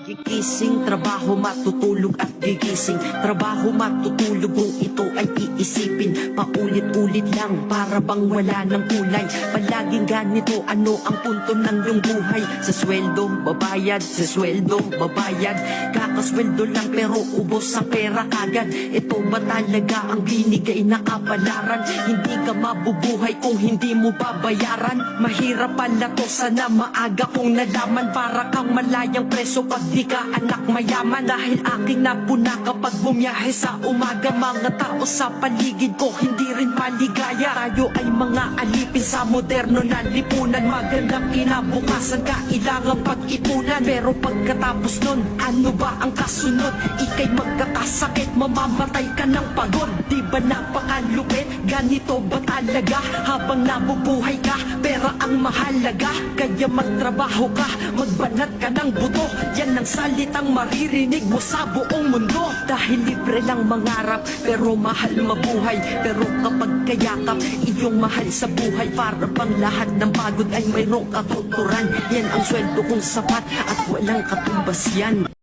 Gigising, trabaho, matutulog at gigising. Trabaho, matutulog kung ito ay iisipin. Paulit-ulit lang para bang wala ng kulay. Palaging ganito, ano ang punto ng iyong buhay? Sa sweldo, babayad, sa sweldo, babayad. Kakasweldo lang pero ubos ang pera kagad. Ito ba talaga ang binigay na kapalaran? Hindi ka mabubuhay kung hindi mo babayaran. Mahirap pala to, sana maaga kong nalaman. Para kang malayang preso pag di ka anak mayaman. Dahil aking napuna kapag bumiyahe sa umaga. Mga tao sa paligid ko hindi rin maligaya. Tayo ay mga alipin sa moderno na lipunan. Magandang kinabukasan kailangan pag-ipunan. Pero pagkatapos nun, ano ba ang kasunod? Ika'y magkakasakit, mamamatay ka ng pagod. Di ba napakalupit? Ganito ba talaga? Habang nabubuhay ka, pera ang mahalaga. Kaya magtrabaho ka, magbanat ka ng buto. Yan ang salitang maririnig mo sa buong mundo. Dahil libre lang mangarap, pero mahal mabuhay. Pero kapag kayakap, iyong mahal sa buhay. Para bang lahat ng pagod ay mayroong katuturan. Yan ang sweldo kong sapat at walang katumbas yan.